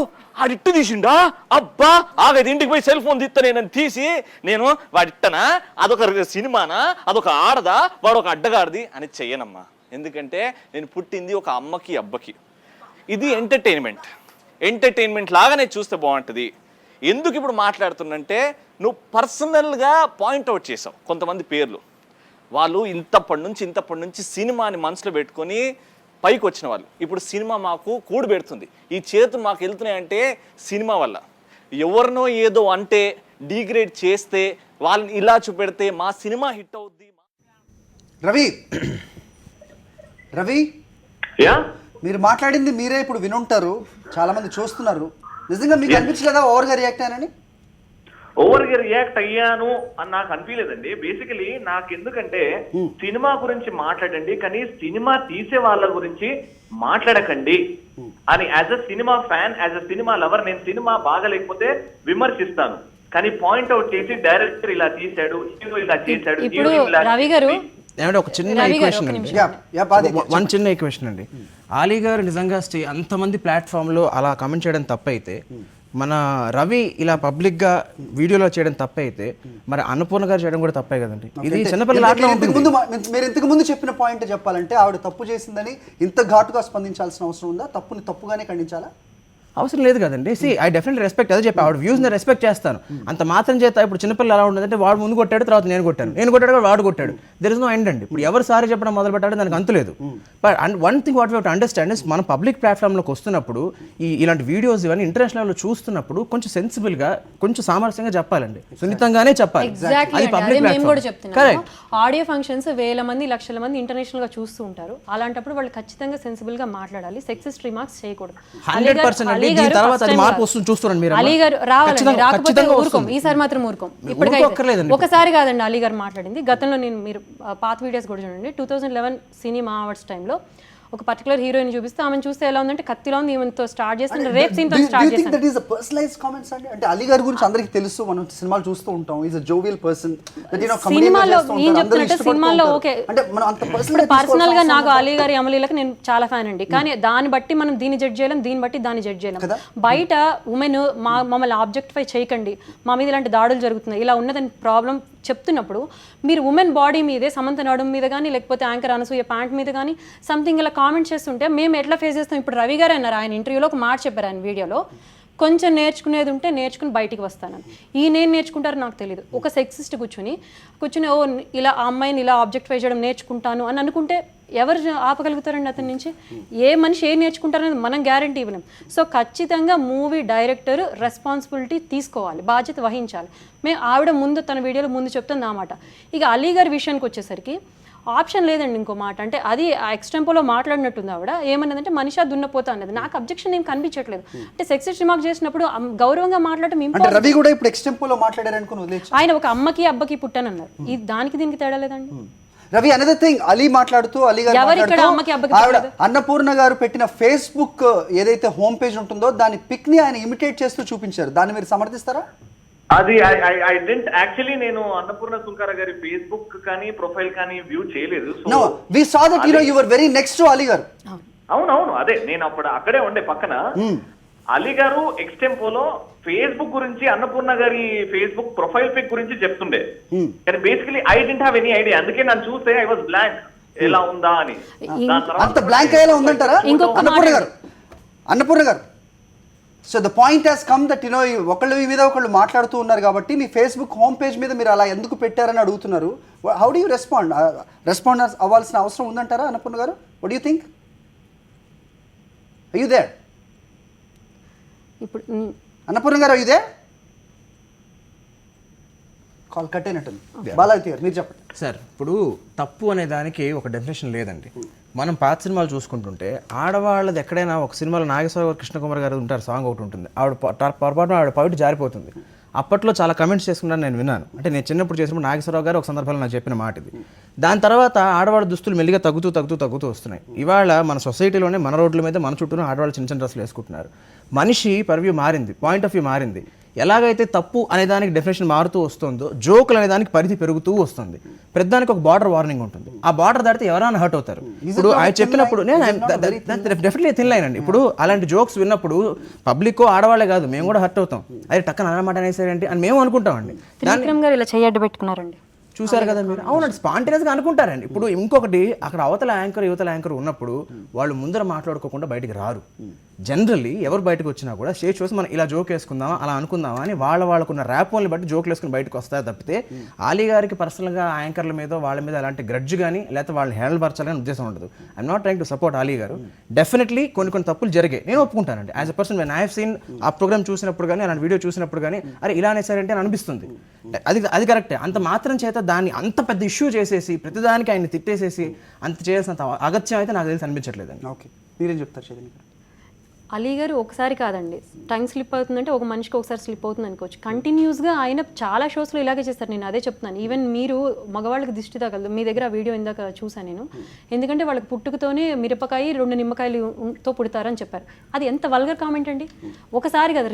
ఆడిట్టు తీసిండా, అబ్బా ఆగది ఇంటికి పోయి సెల్ ఫోన్ తీస్తా నేను తీసి నేను వాడిట్టనా, అదొక సినిమానా, అదొక ఆడదా, వాడు ఒక అడ్డగాడిది అని చెయ్యనమ్మా. ఎందుకంటే నేను పుట్టింది ఒక అమ్మకి అబ్బకి. ఇది ఎంటర్టైన్మెంట్ లాగానే చూస్తే బాగుంటుంది. ఎందుకు ఇప్పుడు మాట్లాడుతున్నంటే నువ్వు పర్సనల్గా పాయింట్అవుట్ చేసావు కొంతమంది పేర్లు. వాళ్ళు ఇంతప్పటి నుంచి సినిమాని మనసులో పెట్టుకొని పైకి వచ్చిన వాళ్ళు. ఇప్పుడు సినిమా మాకు కూడు పెడుతుంది, ఈ చేతులు మాకు వెళ్తున్నాయంటే సినిమా వల్ల. ఎవరినో ఏదో అంటే డిగ్రేడ్ చేస్తే వాళ్ళని ఇలా చూపెడితే మా సినిమా హిట్ అవుద్ది. రవి, రవి యా మీరు మాట్లాడింది మీరే ఇప్పుడు వినుంటారు, చాలా మంది చూస్తున్నారు. నిజంగా మీకు అనిపించలేదా ఓవర్గా రియాక్ట్ అయ్యానని? ఓవర్గా రియాక్ట్ అయ్యాను అని నాకు అనిపించలేదండి. బేసికలీ నాకు ఎందుకంటే సినిమా గురించి మాట్లాడండి కానీ సినిమా తీసే వాళ్ళ గురించి మాట్లాడకండి అని as a cinema fan, as a cinema lover నేను సినిమా బాగలేకపోతే విమర్శిస్తాను. కానీ పాయింట్ అవుట్ చేసి డైరెక్టర్ ఇలా తీశాడు, హీరో ఇలా చేశాడు, ఇప్పుడు హీరోయిన్ ఇలా రవి గారు ఏమంటే ఒక చిన్న ఈక్వేషన్ అండి, వన్ చిన్న ఈక్వేషన్ అండి. అలీ గారు నిజంగా అంతమంది ప్లాట్ఫామ్లో అలా కమెంట్ చేయడం తప్పైతే, మన రవి ఇలా పబ్లిక్ గా వీడియోలో చేయడం తప్పైతే, మరి అన్నపూర్ణ గారు చేయడం కూడా తప్పే కదండి. ఇది చిన్నపిల్లల ఆటలో ఉంటుంది. మీరు ఇంతకు ముందు చెప్పిన పాయింట్ చెప్పాలంటే ఆవిడ తప్పు చేసిందని ఇంత ఘాటుగా స్పందించాల్సిన అవసరం ఉందా? తప్పుని తప్పుగానే ఖండించాలా? అవసరం లేదు కదండి. ఐ డెఫినెట్లీ రెస్పెక్ట్, అదే చెప్పి ఆవిడ వ్యూస్ని రెస్పెక్ట్ చేస్తాను. అంత మాత్రం చేత ఇప్పుడు చిన్నపిల్లలు ఎలా ఉండదంటే వాడు ముందు కొట్టాడు, తర్వాత నేను కొట్టాడు వాడు కొట్టాడు, దెర్ ఇస్ నో ఎండ్ అండి. ఇప్పుడు ఎవరు సారీ చెప్పడం మొదలు పెట్టాడో దానికి అంతులేదు. But one thing what we have to understand is, మనం పబ్లిక్ ప్లాట్ఫామ్లోకి వస్తున్నప్పుడు ఇలాంటి వీడియోస్ ఇవన్నీ ఇంటర్నేషనల్ లెవెల్లో చూస్తున్నప్పుడు కొంచెం సెన్సిబుల్గా, కొంచెం సామరస్యంగా చెప్పాలండి, సున్నితంగానే చెప్పాలి. అది public platform. Correct. Audio functions వేల మంది లక్షల మంది ఇంటర్నేషనల్ గా చూస్తూ ఉంటారు. అలాంటప్పుడు వాళ్ళు ఖచ్చితంగా సెన్సిబుల్ గా మాట్లాడాలి, సెక్సిస్ట్ రిమార్క్స్ చేయకూడదు. 100% అండి. దీని తర్వాత అది మార్పు వస్తుంది చూస్తున్నాను మీరు. అలీ గారు రావాలండి, రాకపోతే ఊరుకోం, ఈసారి మాత్రం ఊరుకోం. ఇప్పటికైతే ఒకసారి కాదండి అలీ గారు మాట్లాడింది. గతంలో నేను మీరు పాత వీడియోస్ కూడా చూడండి. 2011 సినిమా అవార్డ్స్ టైంలో ఒక పర్టికులర్ హీరోయిన్ చూపిస్తే ఆమెను చూస్తే ఎలా ఉందంటే కత్తిలో ఉంది, ఈమెతో స్టార్ట్ చేసి రేప్ సీన్ తో స్టార్ట్ చేశాను. That is a personalized comments అండి. అంటే అలీ గారి గురించి అందరికీ తెలుసు, మనం సినిమాలు చూస్తూ ఉంటాం. Is a jovial person. సినిమాలో ఏం చెప్తున్నట్టే సినిమాల్లో ఓకే, అంటే మనం అంత పర్సనల్ గా నాకు అలీ గారి అమలీలకు నేను చాలా ఫ్యాన్ అండి. కానీ దాన్ని బట్టి మనం దీన్ని జడ్జ్ చేయలేం, దీన్ని బట్టి దాన్ని జడ్జ్ చేయలేం. బయట ఉమెన్ మమ్మల్ని ఆబ్జెక్టిఫై చేయకండి, మా మీద ఇలాంటి దాడులు జరుగుతున్నాయి, ఇలా ఉన్నదని ప్రాబ్లం చెప్తున్నప్పుడు మీరు ఉమెన్ బాడీ మీదే, సమంత నడుము మీద కానీ లేకపోతే యాంకర్ అనసూయ ప్యాంట్ మీద కానీ సంథింగ్ ఇలా కామెంట్ చేస్తుంటే మేము ఎట్లా ఫేస్ చేస్తాం? ఇప్పుడు రవి గారు అన్నారు, ఆయన ఇంటర్వ్యూలో ఒక మాట చెప్పారు ఆయన వీడియోలో, కొంచెం నేర్చుకునేది ఉంటే నేర్చుకుని బయటికి వస్తానని. నేను నేర్చుకుంటారో నాకు తెలియదు. ఒక సెక్సిస్ట్ కూర్చుని ఓ ఇలా ఆ అమ్మాయిని ఇలా ఆబ్జెక్టిఫై చేయడం నేర్చుకుంటాను అని అనుకుంటే ఎవరు ఆపగలుగుతారండి అతని నుంచి? ఏ మనిషి ఏం నేర్చుకుంటారనేది మనం గ్యారంటీ ఇవ్వలేం. సో ఖచ్చితంగా మూవీ డైరెక్టర్ రెస్పాన్సిబిలిటీ తీసుకోవాలి, బాధ్యత వహించాలి. మేము ఆవిడ ముందు తన వీడియోలో ముందు చెప్తుంది అన్నమాట. ఇక అలీ గారి విషయానికి వచ్చేసరికి ఆప్షన్ లేదండి. ఇంకో మాట అంటే అది ఎక్స్టెంపోలో మాట్లాడినట్టుంది ఆవిడ. ఏమన్నదంటే మనిషి దున్నపోతా అన్నది. నాకు అబ్జెక్షన్ ఏం కనిపించట్లేదు. అంటే సెక్సిస్ట్ రిమార్క్ చేసినప్పుడు గౌరవంగా మాట్లాడటం రవి కూడా ఇప్పుడు ఎక్స్టెంపోలో మాట్లాడారనుకుని ఆయన ఒక అమ్మకి అబ్బకి పుట్టానన్నారు. ఇది దానికి దీనికి తేడా లేదండి. రవి, అనదర్ థింగ్, అలీ మాట్లాడుతూ అలీ గారు ఆవిడ అన్నపూర్ణ గారు పెట్టిన ఫేస్బుక్ ఏదైతే హోమ్ పేజ్ ఉంటుందో దాని పిక్ ని ఆయన ఇమిటేట్ చేస్తూ చూపించారు. దాన్ని మీరు సమర్థిస్తారా? అది ఐ డెంట్ యాక్చువల్లీ నేను అన్నపూర్ణ సుంకార గారి ఫేస్బుక్ కానీ ప్రొఫైల్ కానీ వ్యూ చేయలేదు. No, we saw that you were very next to Ali గారు. అవునవును, అదే నేను అప్పుడు అక్కడే ఉండే పక్కన. అలీ గారు ఎక్స్టెంపోలో ఫేస్బుక్ గురించి, అన్నపూర్ణ గారి ఫేస్బుక్ ప్రొఫైల్ పిక్ గురించి చెప్తుండే. కానీ basically I didn't have any idea. అందుకే నన్ను చూస్తే ఐ వాజ్ బ్లాంక్. ఎలా ఉందా అని. దాని తర్వాత అంత బ్లాంక్ అయ్యేలా ఉందంటారా అన్నపూర్ణ గారు? So the point has come that you know ఒకళ్ళు మీద ఒకళ్ళు మాట్లాడుతూ ఉన్నారు కాబట్టి మీ ఫేస్బుక్ హోమ్ పేజ్ మీద మీరు అలా ఎందుకు పెట్టారని అడుగుతున్నారు. హౌ డూ యూ రెస్పాండ్ అవ్వాల్సిన అవసరం ఉందంటారా అన్నపూర్ణ గారు? What do you think? Are you there? ఇప్పుడు అన్నపూర్ణ గారు, are you there? Call cut అయినట్టుంది. బాలాజీ గారు మీరు చెప్పండి. సార్, ఇప్పుడు తప్పు అనే దానికి ఒక డెఫినేషన్ లేదండి. మనం పాత సినిమాలు చూసుకుంటుంటే ఆడవాళ్ళది ఎక్కడైనా ఒక సినిమాలో నాగేశ్వరరావు గారు, కృష్ణకుమార్ గారు ఉంటారు, సాంగ్ ఒకటి ఉంటుంది, పొరపాటున ఆవిడ పవిట జారిపోతుంది. అప్పట్లో చాలా కమెంట్స్ చేసుకున్నాను, నేను విన్నాను. అంటే నేను చిన్నప్పుడు చేసినప్పుడు నాగేశ్వరరావు గారు ఒక సందర్భంలో నాకు చెప్పిన మాట ఇది. దాని తర్వాత ఆడవాళ్ళ దుస్తులు మెల్లిగా తగ్గుతూ వస్తున్నాయి. ఇవాళ మన సొసైటీలోనే మన రోడ్ల మీద మన చుట్టూ ఆడవాళ్ళు చిన్న చిన్న డ్రెస్సులు వేసుకుంటున్నారు. మనిషి పర్వ్యూ మారింది, పాయింట్ ఆఫ్ వ్యూ మారింది. ఎలాగైతే తప్పు అనే దానికి డెఫినేషన్ మారుతూ వస్తుందో జోకులు అనే దానికి పరిధి పెరుగుతూ వస్తుంది. ప్రతిదానికి ఒక బార్డర్ వార్నింగ్ ఉంటుంది. ఆ బార్డర్ దాటితే ఎవరైనా హర్ట్ అవుతారు. ఇప్పుడు ఆయన చెప్పినప్పుడు డెఫినెట్లీ తినలేను అండి. ఇప్పుడు అలాంటి జోక్స్ విన్నప్పుడు పబ్లిక్ ఆడవాళ్ళే కాదు, మేము కూడా హర్ట్ అవుతాం. అదే టక్కన అన్నమాట అనేసారంటే అని మేము అనుకుంటామండి. త్రివిక్రమ్ గారు ఇలా చెయ్యడ్డు పెట్టుకున్నారండి, చూసారు కదా మీరు? అవునండి, స్పాంటేనియస్గా అనుకుంటారండి. ఇప్పుడు ఇంకొకటి, అక్కడ అవతల యాంకర్ ఉన్నప్పుడు వాళ్ళు ముందర మాట్లాడుకోకుండా బయటికి రారు. జనరల్లీ ఎవరు బయటకు వచ్చినా కూడా స్టేజ్ చూసి మనం ఇలా జోక్ వేసుకుందామా, అలా అనుకుందామా అని వాళ్ళకున్న ర్యాపోల్ని బట్టి జోకులు వేసుకుని బయటకు వస్తాయి తప్పితే ఆలీ గారికి పర్సనల్గా యాంకర్ల మీద వాళ్ళ మీద అలాంటి గ్రడ్జ్ కానీ లేకపోతే వాళ్ళని హేళనపరచాలని ఉద్దేశం ఉండదు. I'm not trying to support Ali గారు. డెఫినెట్లీ కొన్ని తప్పులు జరిగాయి, నేను ఒప్పుకుంటానండి. As a person when I have seen ఆ ప్రోగ్రామ్ చూసినప్పుడు కానీ అలాంటి వీడియో చూసినప్పుడు కానీ అరే ఇలా అనేసారంటే అని అనిపిస్తుంది. అది కరెక్టే. అంత మాత్రం చేత దాన్ని అంత పెద్ద ఇష్యూ చేసేసి ప్రతిదానికి ఆయన తిట్టేసేసి అంత చేయాల్సినంత అగత్యం అయితే నాకు తెలిసి అనిపించట్లేదండి. ఓకే, మీరేం చెప్తారు చైతన్య గారు? అలీ గారు ఒకసారి కాదండి, టైం స్లిప్ అవుతుందంటే ఒక మనిషికి ఒకసారి స్లిప్ అవుతుంది అనుకోవచ్చు. కంటిన్యూస్గా ఆయన చాలా షోస్లో ఇలాగే చేస్తారు. నేను అదే చెప్తున్నాను. ఈవెన్ మీరు మగవాళ్ళకి దిష్టి తగలదు. మీ దగ్గర ఆ వీడియో ఇందాక చూసాను నేను. ఎందుకంటే వాళ్ళకి పుట్టుకతోనే మిరపకాయ 2 నిమ్మకాయలతో పుడతారని చెప్పారు. అది ఎంత వల్గర్ కామెంట్ అండి. ఒకసారి కదా,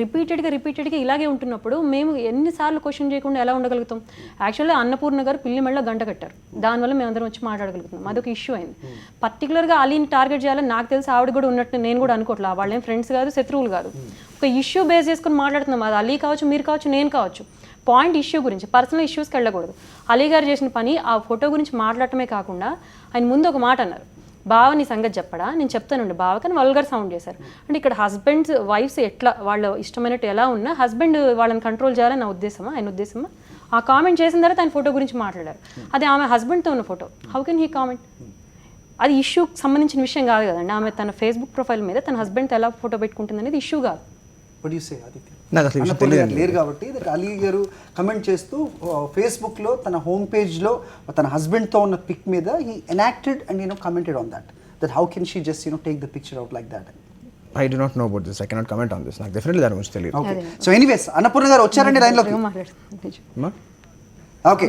రిపీటెడ్గా ఇలాగే ఉంటున్నప్పుడు మేము ఎన్నిసార్లు క్వశ్చన్ చేయకుండా ఎలా ఉండగలుగుతాం? యాక్చువల్లీ అన్నపూర్ణ గారు పిల్లి మెళ్ళ గంట కట్టారు. దానివల్ల మేము అందరం వచ్చి మాట్లాడగలుగుతున్నాం. అదొక ఇష్యూ అయింది. పర్టికులర్గా అలీని టార్గెట్ చేయాలని నాకు తెలిసి ఆవిడ కూడా ఉన్నట్టు నేను కూడా అనుకోవట్లేదు. వాళ్ళేం ఫ్రెండ్స్ కాదు, శత్రువులు కాదు. ఒక ఇష్యూ బేస్ చేసుకుని మాట్లాడుతున్నాం. అది అలీ కావచ్చు, మీరు కావచ్చు, నేను కావచ్చు. పాయింట్ ఇష్యూ గురించి, పర్సనల్ ఇష్యూస్కి వెళ్ళకూడదు. అలీ గారు చేసిన పని ఆ ఫోటో గురించి మాట్లాడటమే కాకుండా ఆయన ముందు ఒక మాట అన్నారు, బావ నీ సంగతి చెప్పడా, నేను చెప్తానండి బావ, కానీ వల్గర్ సౌండ్ చేశారు. అంటే ఇక్కడ హస్బెండ్స్ వైఫ్స్ ఎట్లా వాళ్ళ ఇష్టమైనట్టు ఎలా ఉన్నా హస్బెండ్ వాళ్ళని కంట్రోల్ చేయాలని నా ఉద్దేశమా, ఆయన ఉద్దేశమా? ఆ కామెంట్ చేసిన తర్వాత ఆయన ఫోటో గురించి మాట్లాడారు. అది ఆమె హస్బెండ్తో ఉన్న photo. How can he comment? అది ఇష్యూకి సంబంధించిన విషయం కాదు కదండి. ఆమె తన ఫేస్బుక్ ప్రొఫైల్ మీద తన హస్బెండ్తో ఎలా ఫోటో పెట్టుకుంటుంది అనేది ఇష్యూ కాదు. లేరు కాబట్టి అలీ గారు కమెంట్ చేస్తూ ఫేస్బుక్లో తన హోమ్ పేజ్లో తన హస్బెండ్తో ఉన్న పిక్ మీద he enacted and commented on that how can she just take the picture out like that. I do not know about this. I cannot comment on this. నాకు డెఫినెట్లీ దాని గురించి తెలియదు. ఓకే, సో ఎనీవేస్ అన్నపూర్ణ గారు వచ్చారండి లైన్లోకి. Okay,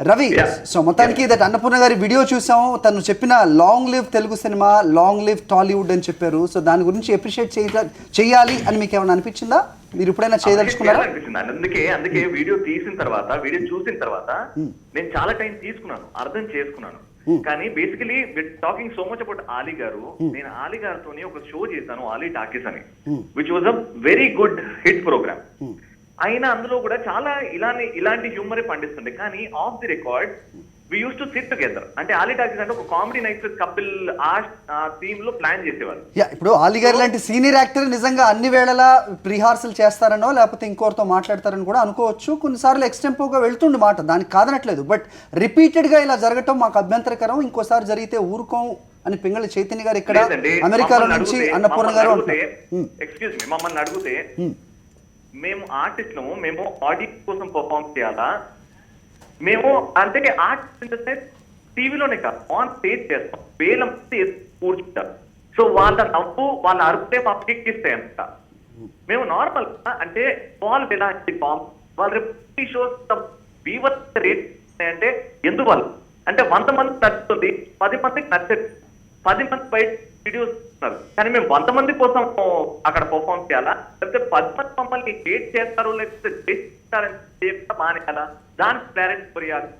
Ravi so మొత్తానికి that Annapurna గారి video చూసాము. తను చెప్పిన long live Telugu cinema, long live Tollywood అని చెప్పారు. సో దాని గురించి అప్రిషియేట్ చేయాలి అని మీకు ఏమైనా అనిపించిందా? మీరు ఎప్పుడైనా చేయదలుచుకున్నారా? అందుకే వీడియో చూసిన తర్వాత నేను చాలా టైం తీసుకున్నాను, అర్థం చేసుకున్నాను. కానీ basically talking so much about Ali గారు, నేను ఆలీ గారితో ఒక షో చేశాను, ఆలీ టాకీస్ అని, which was a very good hit program. అయినా అందులో కూడా చాలా ఇలాంటి హ్యూమరే పండిస్తుండే. కానీ off the record we use to sit together. అంటే ఆలీ టాకీస్ అంటే ఒక కామెడీ నైట్ కపుల్ ఆ థీమ్ లో ప్లాన్ చేసేవాళ్ళు. ఇప్పుడు ఆలీ గారు లాంటి సీనియర్ యాక్టర్ నిజంగా అన్ని వేళలా రిహార్సల్ చేస్తారనో లేకపోతే ఇంకోరితో మాట్లాడతారని కూడా అనుకోవచ్చు. కొన్నిసార్లు ఎక్స్టెంపోగా వెళ్తుండే మాట, దానికి కాదనట్లేదు. బట్ రిపీటెడ్గా ఇలా జరగటం మాకు అభ్యంతరకరం. ఇంకోసారి జరిగితే ఊరుకోం అని పింగళి చైతన్య గారు ఇక్కడ అమెరికాలో నుంచి అన్నపూర్ణ గారు ఎక్స్క్యూజ్ మీ, మమ్మల్ని అడిగితే మేము ఆర్టిస్టులము, మేము ఆడియన్స్ కోసం పర్ఫార్మ్ చేయాలా, మేము అంటే ఆర్టిస్ట్ టీవీలోనే కాదు ఆన్ స్టేజ్ చేస్తాం, వేల మంది కూర్చుంటారు. సో వాళ్ళ నవ్వు వాళ్ళ అరుపుతే పబ్లిక్ ఇస్తాయి అంట. మేము నార్మల్ అంటే వాళ్ళు ఎలా వాళ్ళు రేపు షోస్ వీవర్స్ రేట్ అంటే ఎందువల్ల అంటే 100 మంది నచ్చుతుంది, 10 మందికి నచ్చదు, 10 మంది బయట వీడియోస్ ఇస్తున్నారు. కానీ మేము 100 మంది కోసం అక్కడ పర్ఫార్మ్ చేయాలా, లేకపోతే 10 మంది మమ్మల్ని హేట్ చేస్తారు లేకపోతే చేస్తారని మానేయాలా? దానికి క్లారిటీ కొరియాలి.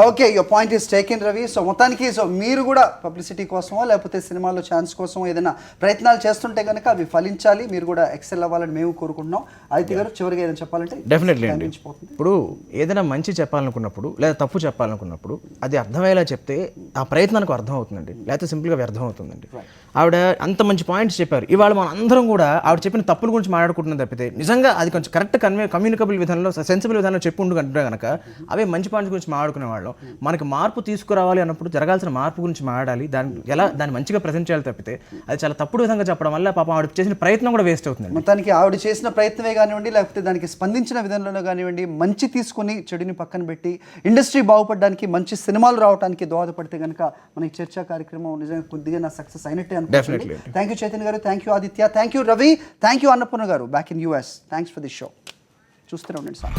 Okay your point is taken Ravi. So మొత్తానికి సో మీరు కూడా పబ్లిసిటీ కోసమో లేకపోతే సినిమాలో ఛాన్స్ కోసమో ఏదైనా ప్రయత్నాలు చేస్తుంటే కనుక అవి ఫలించాలి, మీరు కూడా ఎక్సెల్ అవ్వాలని మేము కోరుకుంటున్నాం. ఆదిత్య గారు చివరిగా ఏదైనా చెప్పాలంటే డెఫినెట్లీ అండి. ఇప్పుడు ఏదైనా మంచి చెప్పాలనుకున్నప్పుడు లేదా తప్పు చెప్పాలనుకున్నప్పుడు అది అర్థమయ్యేలా చెప్తే ఆ ప్రయత్నానికి అర్థం అవుతుందండి, లేకపోతే సింపుల్గా వ్యర్థం అవుతుందండి. ఆవిడ అంత మంచి పాయింట్స్ చెప్పారు. ఇవాళ మన అందరం కూడా ఆవిడ చెప్పిన తప్పుల గురించి మాట్లాడుకుంటున్నాం తప్పితే నిజంగా అది కొంచెం కరెక్ట్ కమ్యూనికబుల్ విధానంలో సెన్సిబుల్ విధానంలో చెప్పి ఉండుకుంటే కనుక అవే మంచి పాయింట్స్ గురించి మాట్లాడుకునేవాళ్ళం. మనకి మార్పు తీసుకురావాలి అన్నప్పుడు జరగాల్సిన మార్పు గురించి మాట్లాడాలి, దాన్ని మంచిగా ప్రజెంట్ చేయాలి తప్పితే అది చాలా తప్పుడు విధంగా చెప్పడం వల్ల పాపం ఆవిడ చేసిన ప్రయత్నం కూడా వేస్ట్ అవుతుంది. మొత్తానికి ఆవిడ చేసిన ప్రయత్నమే కానివ్వండి లేకపోతే దానికి స్పందించిన విధానంలో కానివ్వండి, మంచి తీసుకుని చెడుని పక్కన పెట్టి ఇండస్ట్రీ బాగుపడడానికి మంచి సినిమాలు రావడానికి దోహదపడితే కనుక మనకి చర్చా కార్యక్రమం నిజంగా కొద్దిగా నా సక్సెస్ అయినట్టే అనుకుంటున్నాను. థ్యాంక్ యూ చైతన్య గారు, thank you Aditya, thank you Ravi, thank you Annapurna గారు back in US. Thanks for this show. చూస్తూనే ఉండండి సార్.